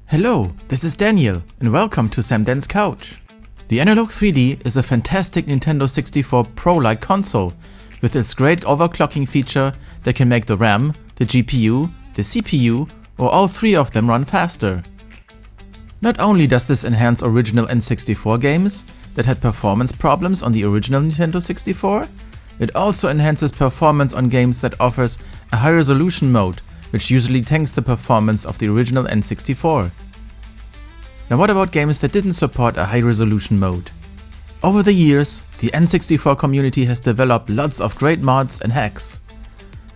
Hello, this is Daniel and welcome to Samdan's Couch. The Analogue 3D is a fantastic Nintendo 64 Pro-like console with its great overclocking feature that can make the RAM, the GPU, the CPU or all three of them run faster. Not only does this enhance original N64 games that had performance problems on the original Nintendo 64, it also enhances performance on games that offers a high resolution mode, which usually tanks the performance of the original N64. Now what about games that didn't support a high resolution mode? Over the years, the N64 community has developed lots of great mods and hacks.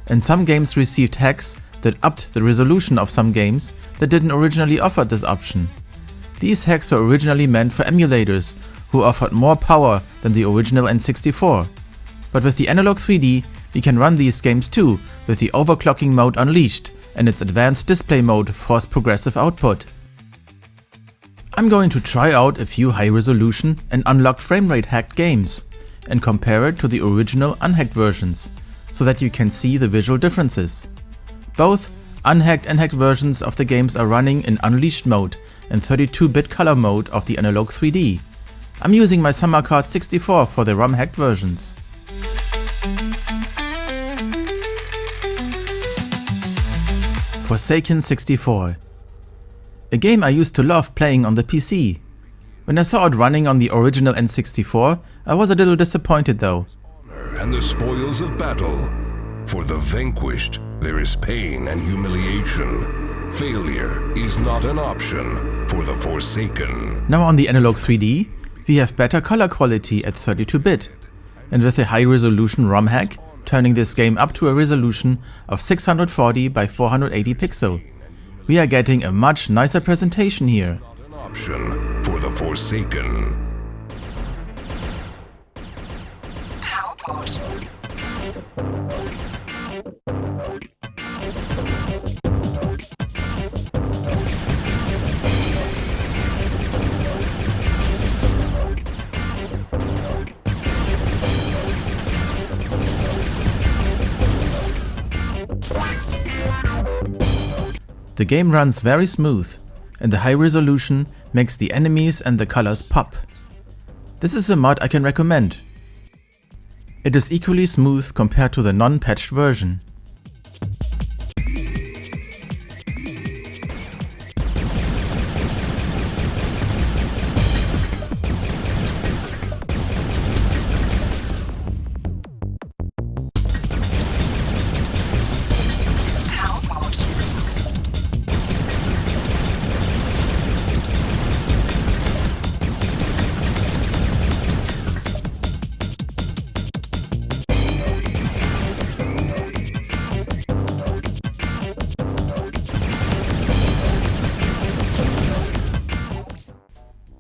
And some games received hacks that upped the resolution of some games that didn't originally offer this option. These hacks were originally meant for emulators who offered more power than the original N64. But with the Analogue 3D, we can run these games too with the overclocking mode unleashed and its advanced display mode force progressive output. I'm going to try out a few high resolution and unlocked framerate hacked games and compare it to the original unhacked versions so that you can see the visual differences. Both unhacked and hacked versions of the games are running in unleashed mode and 32-bit color mode of the Analogue 3D. I'm using my Summer Card 64 for the ROM hacked versions. Forsaken 64. A game I used to love playing on the PC. When I saw it running on the original N64, I was a little disappointed though. And the spoils of battle. For the vanquished, there is pain and humiliation. Failure is not an option for the Forsaken. Now on the Analogue 3D, we have better color quality at 32-bit. And with a high resolution ROM hack, turning this game up to a resolution of 640 by 480 pixel. We are getting a much nicer presentation here. Not an option for the Forsaken. PowerPod. The game runs very smooth, and the high resolution makes the enemies and the colors pop. This is a mod I can recommend. It is equally smooth compared to the non-patched version.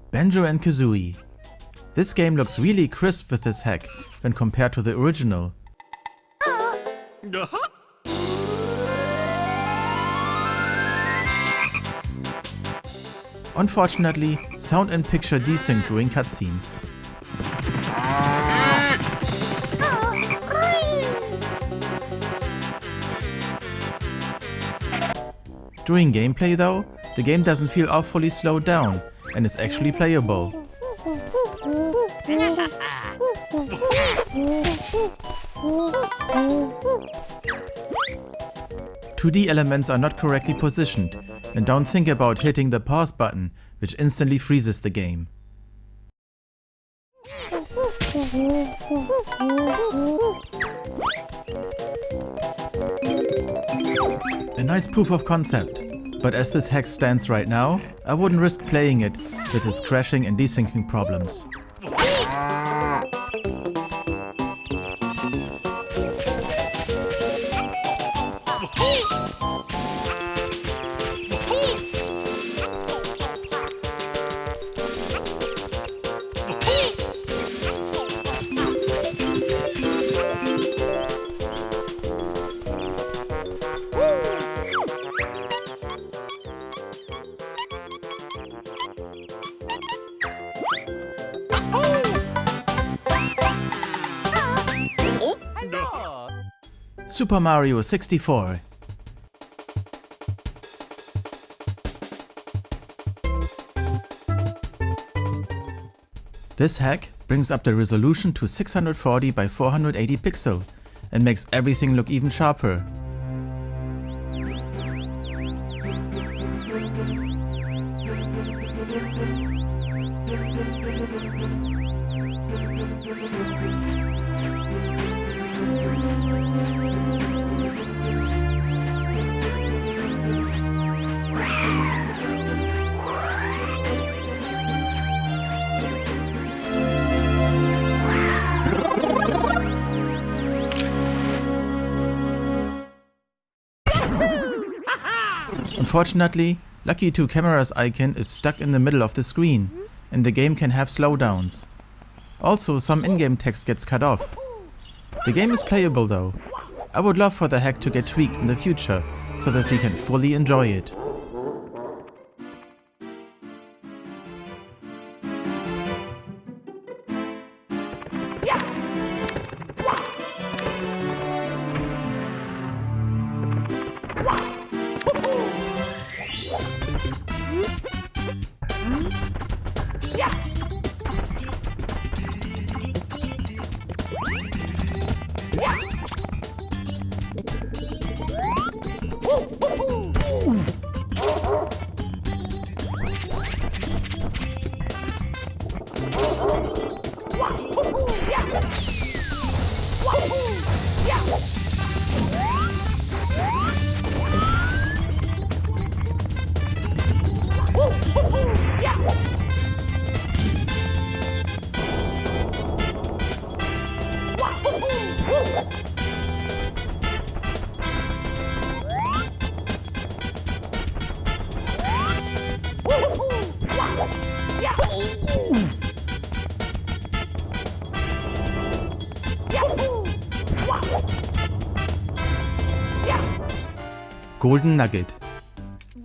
Banjo and Kazooie. This game looks really crisp with this hack when compared to the original. Unfortunately, sound and picture desync during cutscenes. During gameplay though, the game doesn't feel awfully slowed down and is actually playable. 2D elements are not correctly positioned, and don't think about hitting the pause button, which instantly freezes the game. A nice proof of concept, but as this hack stands right now, I wouldn't risk playing it with its crashing and desyncing problems. Super Mario 64. This hack brings up the resolution to 640 by 480 pixel and makes everything look even sharper. Unfortunately, Lucky 2 Camera's icon is stuck in the middle of the screen, and the game can have slowdowns. Also, some in-game text gets cut off. The game is playable though. I would love for the hack to get tweaked in the future, so that we can fully enjoy it. Golden Nugget.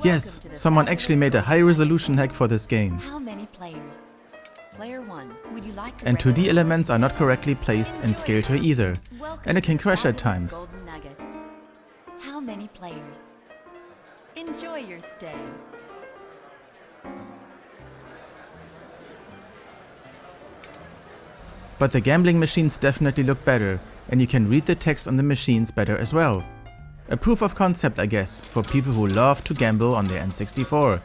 Yes, someone actually made a high-resolution hack for this game. How many players? Player 1, would you like to And 2D elements are not correctly placed in scale tree either, and it can crash at times. Golden Nugget. How many players? Enjoy your stay. But the gambling machines definitely look better, and you can read the text on the machines better as well. A proof of concept, I guess, for people who love to gamble on their N64.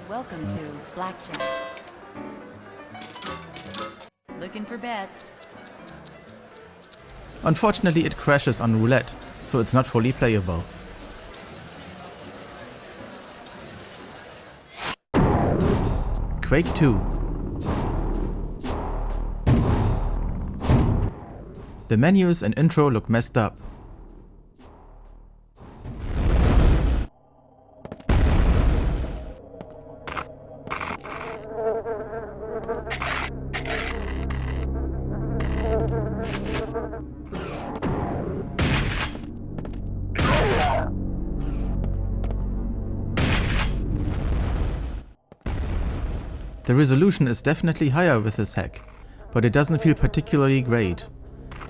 Welcome to Blackjack. Looking for bets? Unfortunately, it crashes on roulette, so it's not fully playable. Quake 2. The menus and intro look messed up. The resolution is definitely higher with this hack, but it doesn't feel particularly great.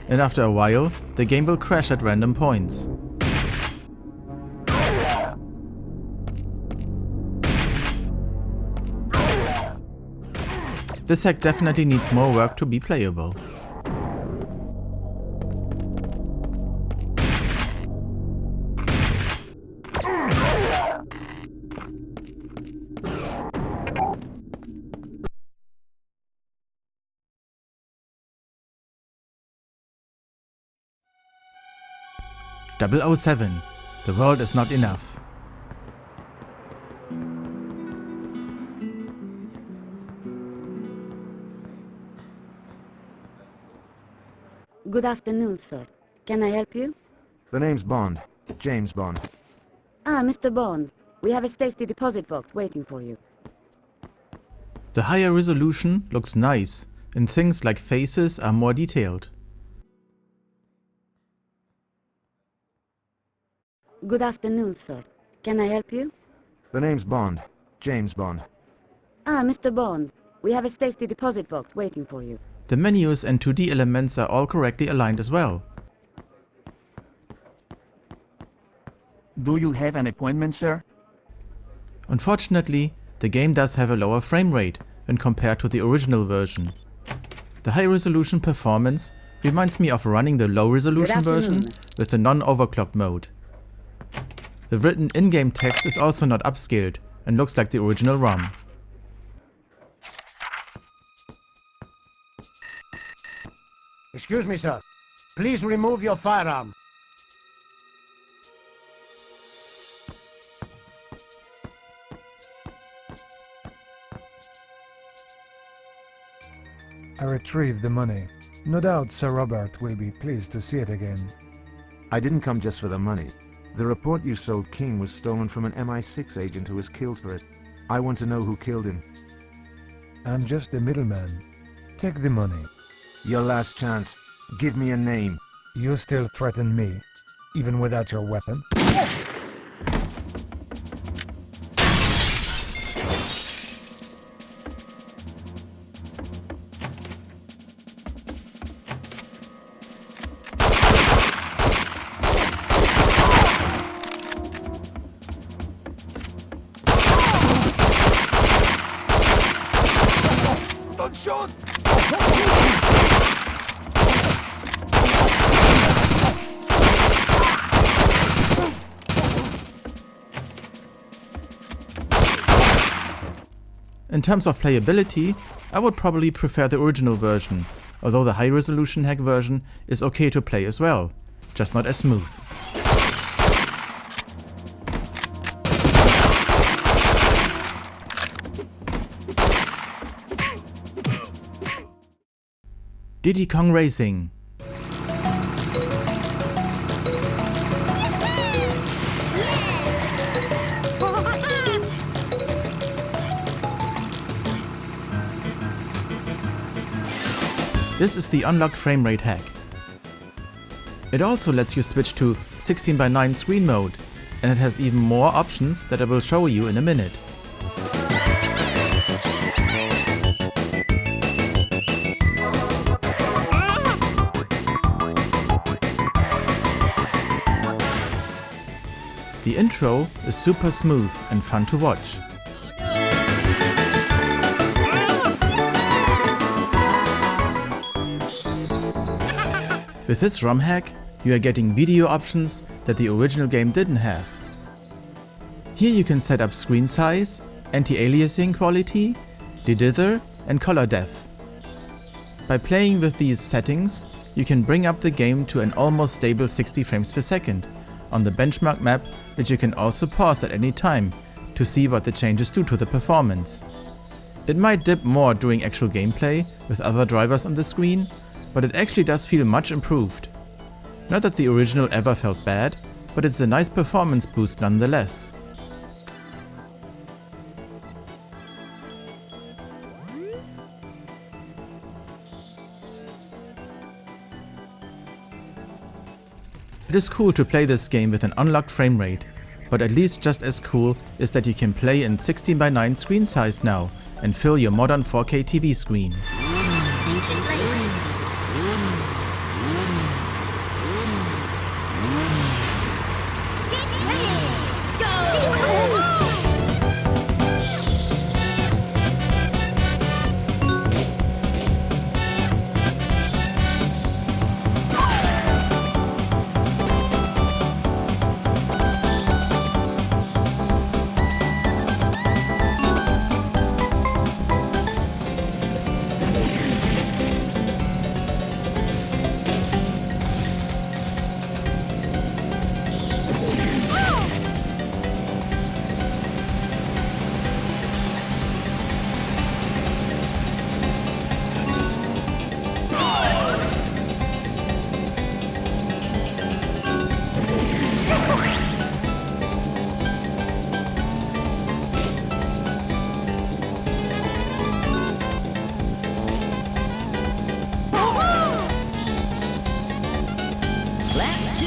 And after a while, the game will crash at random points. This hack definitely needs more work to be playable. .007. The world is not enough. Good afternoon, sir. Can I help you? The name's Bond. James Bond. Ah, Mr. Bond. We have a safety deposit box waiting for you. The higher resolution looks nice, and things like faces are more detailed. Good afternoon, sir. Can I help you? The name's Bond. James Bond. Ah, Mr. Bond. We have a safety deposit box waiting for you. The menus and 2D elements are all correctly aligned as well. Do you have an appointment, sir? Unfortunately, the game does have a lower frame rate when compared to the original version. The high resolution performance reminds me of running the low resolution version with the non-overclocked mode. The written in-game text is also not upscaled and looks like the original ROM. Excuse me, sir. Please remove your firearm. I retrieved the money. No doubt Sir Robert will be pleased to see it again. I didn't come just for the money. The report you sold King was stolen from an MI6 agent who was killed for it. I want to know who killed him. I'm just a middleman. Take the money. Your last chance. Give me a name. You still threaten me, even without your weapon? Don't shoot! In terms of playability, I would probably prefer the original version, although the high resolution hack version is okay to play as well, just not as smooth. Diddy Kong Racing. This is the unlocked framerate hack. It also lets you switch to 16:9 screen mode, and it has even more options that I will show you in a minute. The intro is super smooth and fun to watch. With this ROM hack, you are getting video options that the original game didn't have. Here you can set up screen size, anti-aliasing quality, de-dither and color depth. By playing with these settings, you can bring up the game to an almost stable 60 frames per second on the benchmark map, which you can also pause at any time to see what the changes do to the performance. It might dip more during actual gameplay with other drivers on the screen, but it actually does feel much improved. Not that the original ever felt bad, but it's a nice performance boost nonetheless. It is cool to play this game with an unlocked frame rate, but at least just as cool is that you can play in 16:9 screen size now and fill your modern 4K TV screen.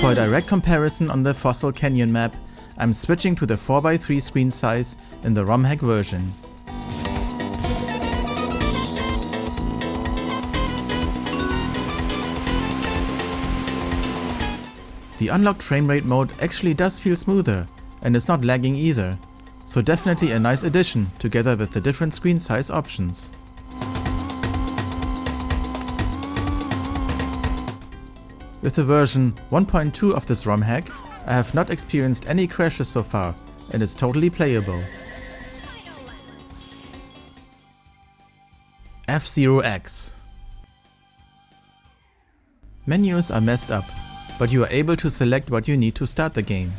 For a direct comparison on the Fossil Canyon map, I'm switching to the 4:3 screen size in the ROM hack version. The unlocked framerate mode actually does feel smoother and is not lagging either, so definitely a nice addition together with the different screen size options. With the version 1.2 of this ROM hack, I have not experienced any crashes so far and it's totally playable. F-Zero-X. Menus are messed up, but you are able to select what you need to start the game.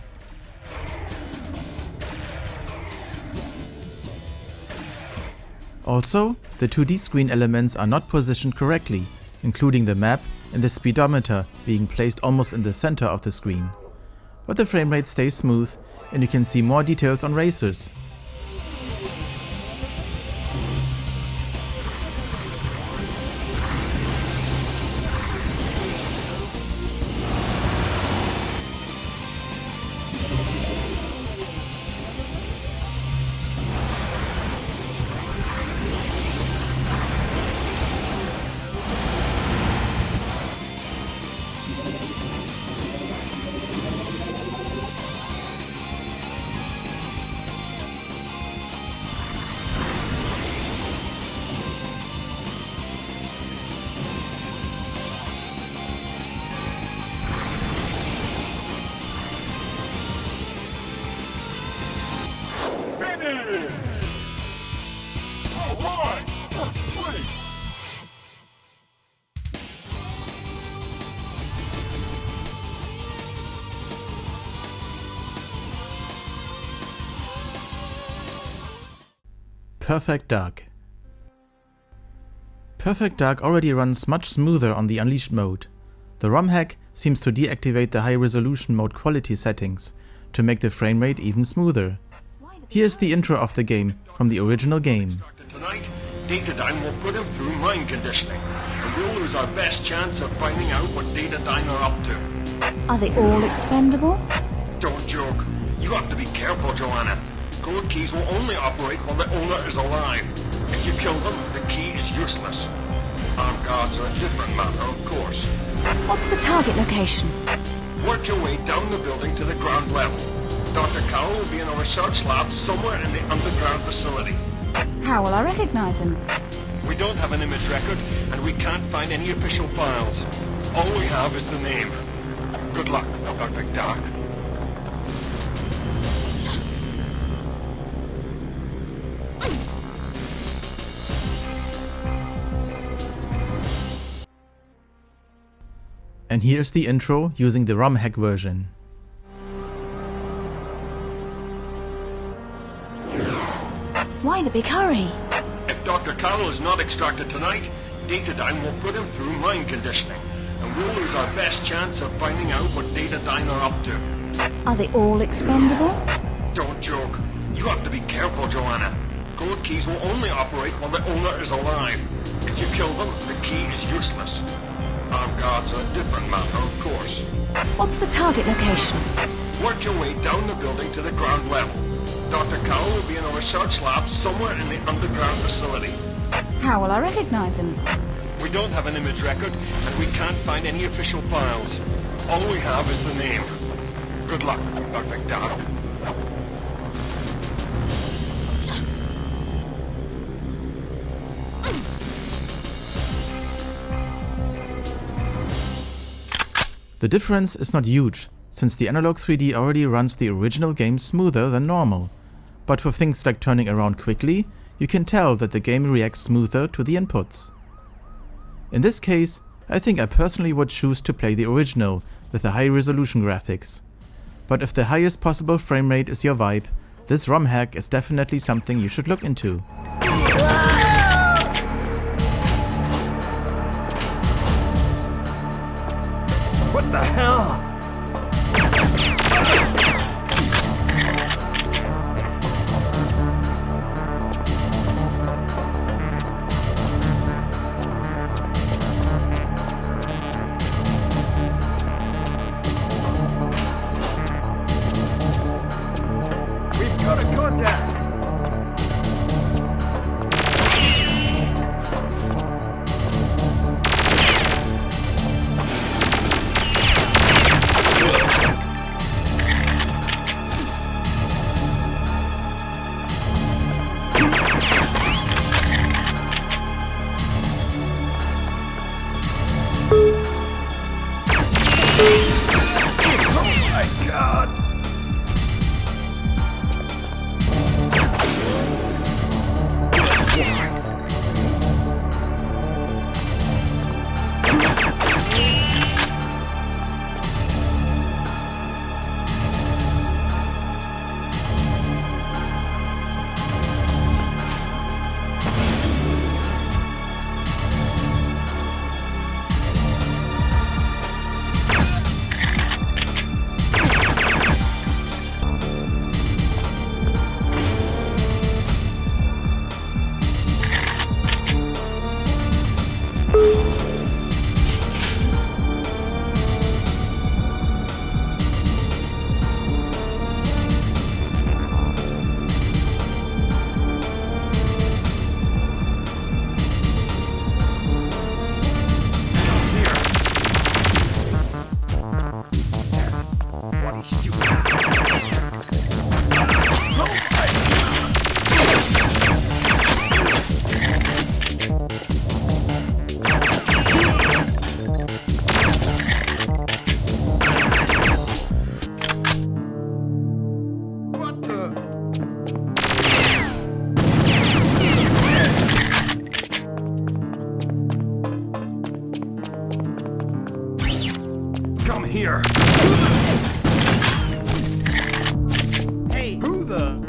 Also, the 2D screen elements are not positioned correctly, including the map and the speedometer being placed almost in the center of the screen. But the framerate stays smooth and you can see more details on racers. Perfect Dark. Perfect Dark already runs much smoother on the Unleashed mode. The ROM hack seems to deactivate the high resolution mode quality settings to make the framerate even smoother. Here's the intro of the game from the original game. Tonight, Datadyne will put him through mind conditioning, and we'll lose our best chance of finding out what Datadyne are up to. Are they all expendable? Don't joke. You have to be careful, Joanna. Code keys will only operate while the owner is alive. If you kill them, the key is useless. Armed guards are a different matter, of course. What's the target location? Work your way down the building to the ground level. Dr. Cowell will be in a research lab somewhere in the underground facility. How will I recognize him? We don't have an image record, and we can't find any official files. All we have is the name. Good luck, Dr. Dark. And here's the intro using the ROM hack version. Why the big hurry? If Dr. Cowell is not extracted tonight, Datadyne will put him through mind conditioning, and we'll lose our best chance of finding out what Datadyne are up to. Are they all expendable? Don't joke. You have to be careful, Joanna. Code keys will only operate while the owner is alive. If you kill them, the key is useless. Armed guards are a different matter, of course. What's the target location? Work your way down the building to the ground level. Dr. Cowell will be in a research lab somewhere in the underground facility. How will I recognize him? We don't have an image record, and we can't find any official files. All we have is the name. Good luck, Dr. Dark. The difference is not huge, since the Analogue 3D already runs the original game smoother than normal. But for things like turning around quickly, you can tell that the game reacts smoother to the inputs. In this case, I think I personally would choose to play the original with the high resolution graphics. But if the highest possible frame rate is your vibe, this ROM hack is definitely something you should look into. What the hell? We've got a contact! here. Hey! Who the?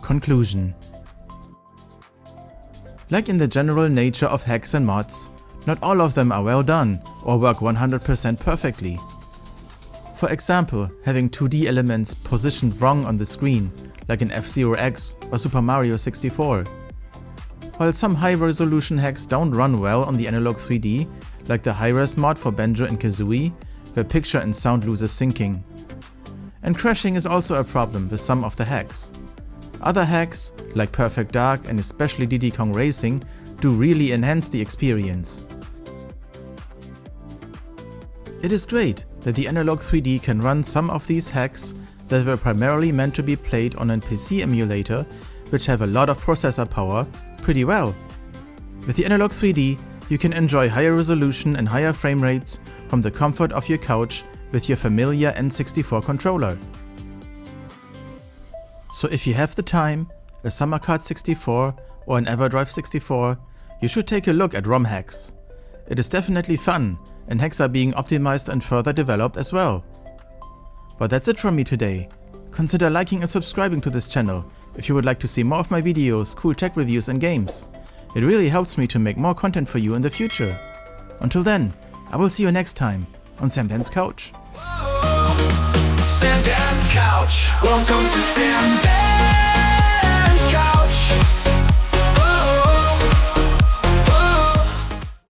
Conclusion. Like in the general nature of hacks and mods, not all of them are well done or work 100% perfectly. For example, having 2D elements positioned wrong on the screen, like in F-Zero-X or Super Mario 64. While some high-resolution hacks don't run well on the Analogue 3D, like the high-res mod for Banjo and Kazooie, where picture and sound loses syncing. And crashing is also a problem with some of the hacks. Other hacks, like Perfect Dark and especially Diddy Kong Racing, do really enhance the experience. It is great that the Analogue 3D can run some of these hacks that were primarily meant to be played on a PC emulator, which have a lot of processor power, pretty well. With the Analogue 3D, you can enjoy higher resolution and higher frame rates from the comfort of your couch with your familiar N64 controller. So if you have the time, a Summer Card 64 or an EverDrive 64, you should take a look at ROMHACKS. It is definitely fun, and hacks are being optimized and further developed as well. But that's it from me today. Consider liking and subscribing to this channel if you would like to see more of my videos, cool tech reviews and games. It really helps me to make more content for you in the future. Until then, I will see you next time on Sam Dan's Couch. Sam Dan's Couch. Welcome to Sam Dan.